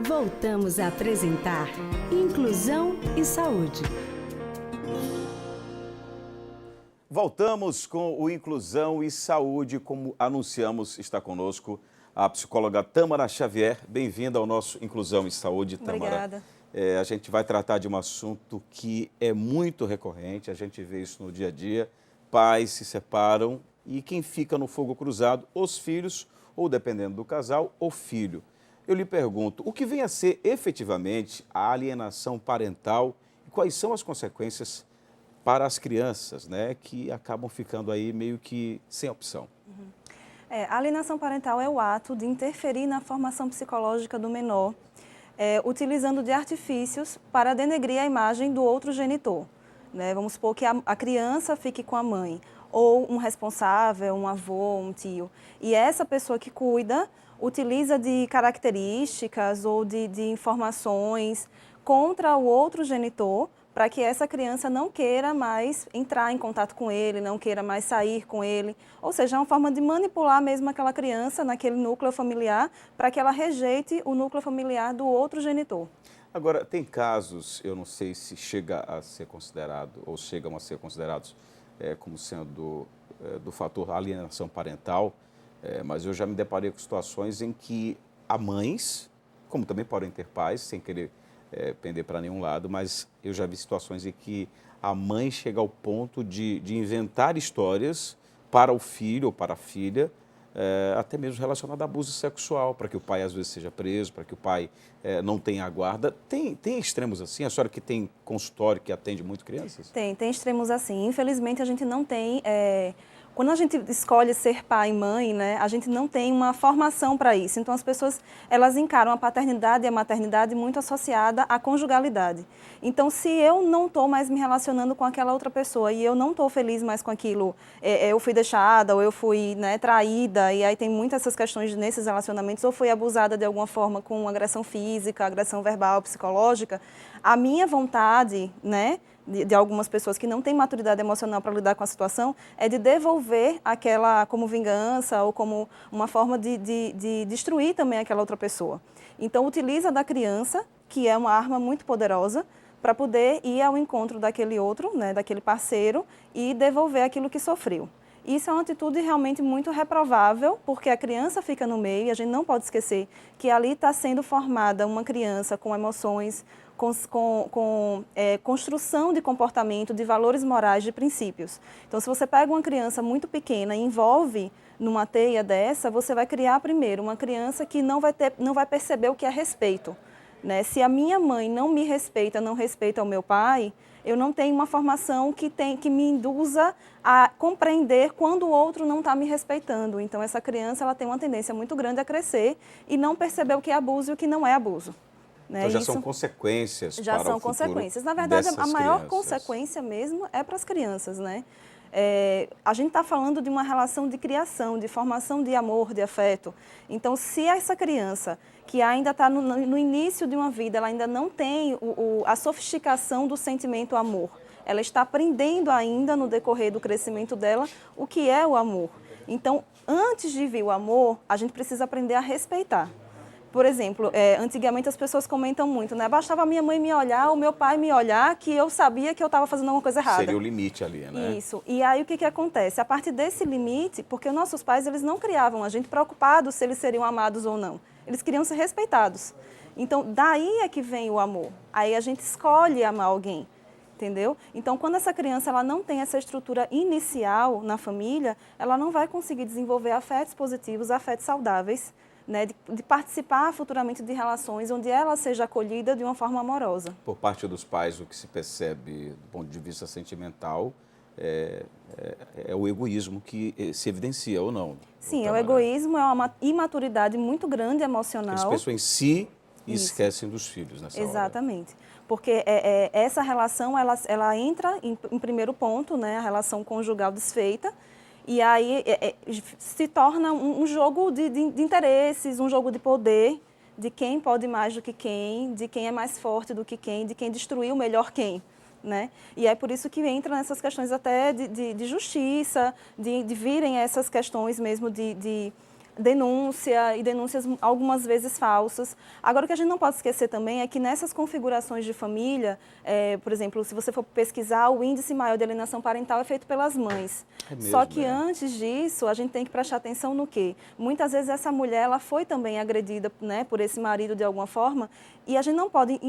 Voltamos a apresentar Inclusão e Saúde. Voltamos com o Inclusão e Saúde. Como anunciamos, está conosco a psicóloga Tâmara Xavier. Bem-vinda ao nosso Inclusão e Saúde, Tâmara. Obrigada. A gente vai tratar de um assunto que é muito recorrente, a gente vê isso no dia a dia. Pais se separam e quem fica no fogo cruzado, os filhos, ou dependendo do casal, o filho. Eu lhe pergunto, o que vem a ser efetivamente a alienação parental e quais são as consequências para as crianças, né, que acabam ficando aí meio que sem opção? A alienação parental é o ato de interferir na formação psicológica do menor, utilizando de artifícios para denegrir a imagem do outro genitor. Né? Vamos supor que a criança fique com a mãe, ou um responsável, um avô, um tio. E essa pessoa que cuida utiliza de características ou de informações contra o outro genitor para que essa criança não queira mais entrar em contato com ele, não queira mais sair com ele. Ou seja, é uma forma de manipular mesmo aquela criança naquele núcleo familiar para que ela rejeite o núcleo familiar do outro genitor. Agora, tem casos, eu não sei se chega a ser considerado ou chegam a ser considerados como sendo do fator alienação parental, mas eu já me deparei com situações em que há mães, como também podem ter pais, sem querer pender para nenhum lado, mas eu já vi situações em que a mãe chega ao ponto de inventar histórias para o filho ou para a filha, até mesmo relacionado a abuso sexual, para que o pai às vezes seja preso, para que o pai não tenha a guarda. Tem extremos assim? A senhora que tem consultório, que atende muito crianças? Tem extremos assim. Infelizmente a gente não tem... Quando a gente escolhe ser pai e mãe, né, a gente não tem uma formação para isso. Então, as pessoas, elas encaram a paternidade e a maternidade muito associada à conjugalidade. Então, se eu não estou mais me relacionando com aquela outra pessoa e eu não estou feliz mais com aquilo, eu fui deixada ou eu fui, né, traída, e aí tem muitas essas questões nesses relacionamentos, ou fui abusada de alguma forma com agressão física, agressão verbal, psicológica, a minha vontade, né, de algumas pessoas que não têm maturidade emocional para lidar com a situação, é de devolver aquela como vingança ou como uma forma de destruir também aquela outra pessoa. Então, utiliza da criança, que é uma arma muito poderosa, para poder ir ao encontro daquele outro, né, daquele parceiro, e devolver aquilo que sofreu. Isso é uma atitude realmente muito reprovável, porque a criança fica no meio, e a gente não pode esquecer que ali está sendo formada uma criança com emoções, com construção de comportamento, de valores morais, de princípios. Então, se você pega uma criança muito pequena e envolve numa teia dessa, você vai criar primeiro uma criança que não vai perceber o que é respeito. Né? Se a minha mãe não me respeita, não respeita o meu pai, eu não tenho uma formação que me induza a compreender quando o outro não está me respeitando. Então, essa criança ela tem uma tendência muito grande a crescer e não perceber o que é abuso e o que não é abuso. Né? Então, já são consequências para o futuro. Já são consequências. Na verdade, a maior crianças. consequência mesmo é para as crianças, né? A gente está falando de uma relação de criação, de formação de amor, de afeto. Então, se essa criança, que ainda está no início de uma vida, ela ainda não tem a sofisticação do sentimento amor, ela está aprendendo ainda no decorrer do crescimento dela o que é o amor. Então, antes de vir o amor, a gente precisa aprender a respeitar. Por exemplo, antigamente as pessoas comentam muito, né? Bastava a minha mãe me olhar, o meu pai me olhar, que eu sabia que eu estava fazendo alguma coisa errada. Seria o limite ali, né? Isso. E aí o que acontece? A partir desse limite, porque os nossos pais eles não criavam a gente preocupados se eles seriam amados ou não. Eles queriam ser respeitados. Então, daí é que vem o amor. Aí a gente escolhe amar alguém. Entendeu? Então, quando essa criança ela não tem essa estrutura inicial na família, ela não vai conseguir desenvolver afetos positivos, afetos saudáveis, né, de participar futuramente de relações onde ela seja acolhida de uma forma amorosa. Por parte dos pais, o que se percebe do ponto de vista sentimental é o egoísmo que se evidencia ou não. Sim, o egoísmo é uma imaturidade muito grande emocional. As pessoas em si esquecem dos filhos nessa hora. Exatamente. Porque essa relação, ela entra em primeiro ponto, né, a relação conjugal desfeita, e aí se torna um jogo de interesses, um jogo de poder, de quem pode mais do que quem, de quem é mais forte do que quem, de quem destruiu melhor quem. Né? E é por isso que entra nessas questões até de justiça, de virem essas questões mesmo denúncia e denúncias algumas vezes falsas. Agora, o que a gente não pode esquecer também é que nessas configurações de família, por exemplo, se você for pesquisar, o índice maior de alienação parental é feito pelas mães. Só que antes disso, a gente tem que prestar atenção no quê? Muitas vezes essa mulher ela foi também agredida, né, por esse marido de alguma forma, e a gente não pode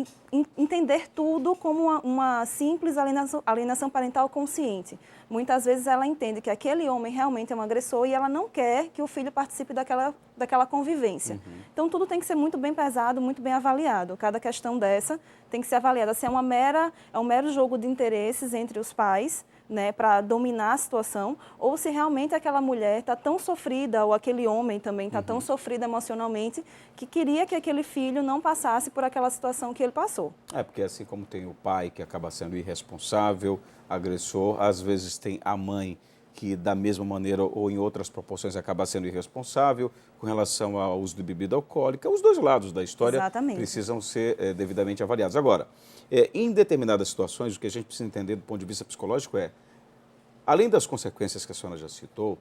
entender tudo como uma simples alienação parental consciente. Muitas vezes ela entende que aquele homem realmente é um agressor e ela não quer que o filho participe daquela convivência. Então, tudo tem que ser muito bem pesado, muito bem avaliado. Cada questão dessa tem que ser avaliada se é um mero jogo de interesses entre os pais, né, para dominar a situação, ou se realmente aquela mulher está tão sofrida, ou aquele homem também está tão sofrido emocionalmente, que queria que aquele filho não passasse por aquela situação que ele passou. Porque assim como tem o pai que acaba sendo irresponsável, agressor, às vezes tem a mãe que da mesma maneira ou em outras proporções acaba sendo irresponsável com relação ao uso de bebida alcoólica. Os dois lados da história Exatamente. precisam ser devidamente avaliados. Agora, em determinadas situações, o que a gente precisa entender do ponto de vista psicológico além das consequências que a senhora já citou,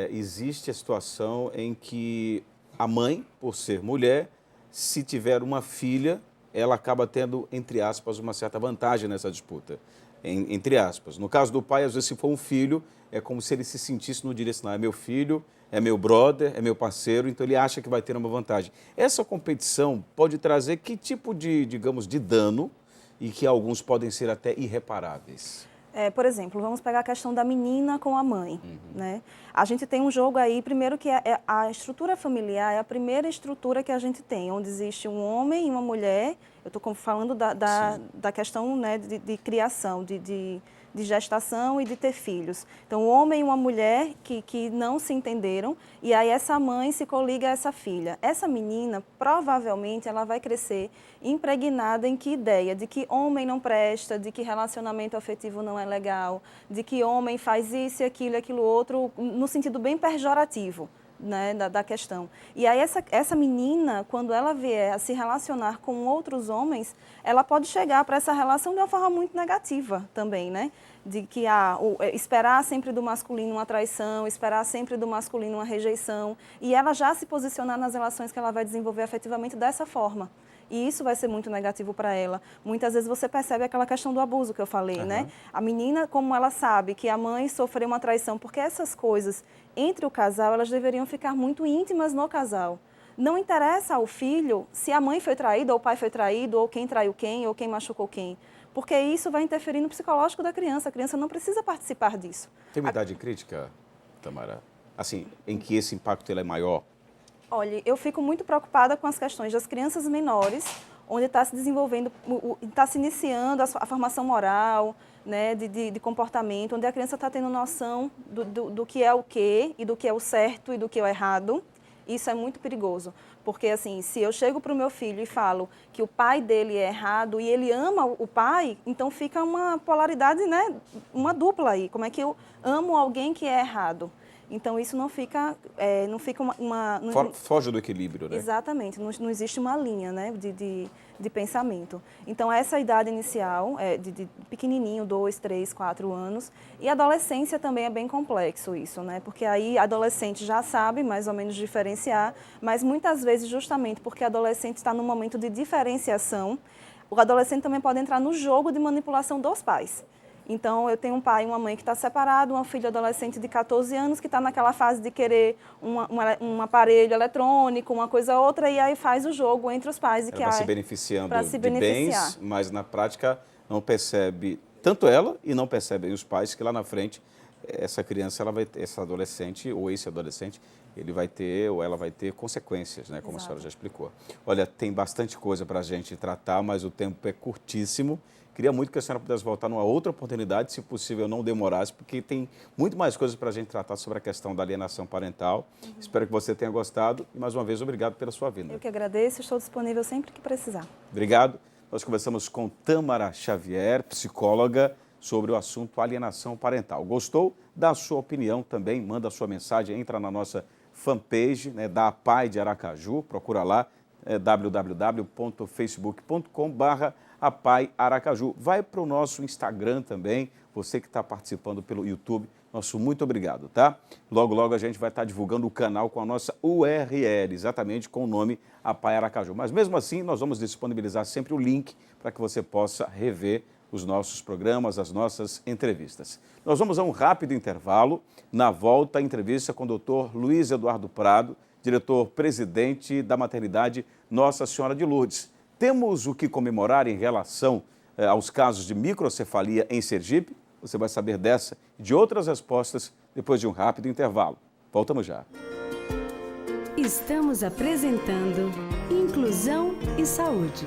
existe a situação em que a mãe, por ser mulher, se tiver uma filha, ela acaba tendo, entre aspas, uma certa vantagem nessa disputa. Entre aspas. No caso do pai, às vezes, se for um filho, é como se ele se sentisse no direito, é meu filho, é meu brother, é meu parceiro, então ele acha que vai ter uma vantagem. Essa competição pode trazer que tipo de, digamos, de dano e que alguns podem ser até irreparáveis? Por exemplo, vamos pegar a questão da menina com a mãe. Né? A gente tem um jogo aí, primeiro que a estrutura familiar é a primeira estrutura que a gente tem, onde existe um homem e uma mulher. Eu estou falando da questão, né, de criação, de gestação e de ter filhos. Então, um homem e uma mulher que não se entenderam, e aí essa mãe se coliga a essa filha. Essa menina, provavelmente, ela vai crescer impregnada em que ideia? De que homem não presta, de que relacionamento afetivo não é legal, de que homem faz isso e aquilo outro, no sentido bem pejorativo. Né, da questão. E aí essa menina, quando ela vier a se relacionar com outros homens, ela pode chegar para essa relação de uma forma muito negativa também, né? De que esperar sempre do masculino uma traição, esperar sempre do masculino uma rejeição, e ela já se posicionar nas relações que ela vai desenvolver afetivamente dessa forma. E isso vai ser muito negativo para ela. Muitas vezes você percebe aquela questão do abuso que eu falei, né? A menina, como ela sabe que a mãe sofreu uma traição, porque essas coisas entre o casal, elas deveriam ficar muito íntimas no casal. Não interessa ao filho se a mãe foi traída, ou o pai foi traído, ou quem traiu quem, ou quem machucou quem. Porque isso vai interferir no psicológico da criança. A criança não precisa participar disso. Tem uma idade crítica, Tamara? Assim, em que esse impacto ele é maior? Olha, eu fico muito preocupada com as questões das crianças menores, onde está se desenvolvendo, está se iniciando a formação moral, né, de comportamento, onde a criança está tendo noção do que é o quê, e do que é o certo e do que é o errado. Isso é muito perigoso, porque assim, se eu chego para o meu filho e falo que o pai dele é errado e ele ama o pai, então fica uma polaridade, né, uma dupla aí. Como é que eu amo alguém que é errado? Então, isso não fica Foge do equilíbrio, né? Exatamente, não existe uma linha, né, de pensamento. Então, essa idade inicial, de pequenininho, 2, 3, 4 anos, e adolescência também é bem complexo isso, né, porque aí adolescente já sabe mais ou menos diferenciar, mas muitas vezes, justamente porque adolescente está no momento de diferenciação, o adolescente também pode entrar no jogo de manipulação dos pais. Então, eu tenho um pai e uma mãe que está separado, uma filha adolescente de 14 anos que está naquela fase de querer um aparelho eletrônico, uma coisa ou outra, e aí faz o jogo entre os pais. Ela vai se beneficiando de bens, mas na prática não percebe, tanto ela e não percebem os pais, que lá na frente essa criança, essa adolescente ou esse adolescente, ele vai ter ou ela vai ter consequências, né, como a senhora já explicou. Olha, tem bastante coisa para a gente tratar, mas o tempo é curtíssimo. Queria muito que a senhora pudesse voltar numa outra oportunidade, se possível não demorasse, porque tem muito mais coisas para a gente tratar sobre a questão da alienação parental. Espero que você tenha gostado e, mais uma vez, obrigado pela sua vinda. Eu que agradeço, estou disponível sempre que precisar. Obrigado. Nós conversamos com Tamara Xavier, psicóloga, sobre o assunto alienação parental. Gostou? Dá a sua opinião também, manda a sua mensagem, entra na nossa fanpage, né, da APAI de Aracaju, procura lá, www.facebook.com/APAI Aracaju. Vai para o nosso Instagram também, você que está participando pelo YouTube, Nosso muito obrigado, tá? Logo, logo a gente vai estar divulgando o canal com a nossa URL, exatamente com o nome APAE Aracaju. Mas mesmo assim, nós vamos disponibilizar sempre o link para que você possa rever os nossos programas, as nossas entrevistas. Nós vamos a um rápido intervalo. Na volta, a entrevista com o Dr. Luiz Eduardo Prado, diretor-presidente da maternidade Nossa Senhora de Lourdes. Temos o que comemorar em relação aos casos de microcefalia em Sergipe? Você vai saber dessa e de outras respostas depois de um rápido intervalo. Voltamos já. Estamos apresentando Inclusão e Saúde.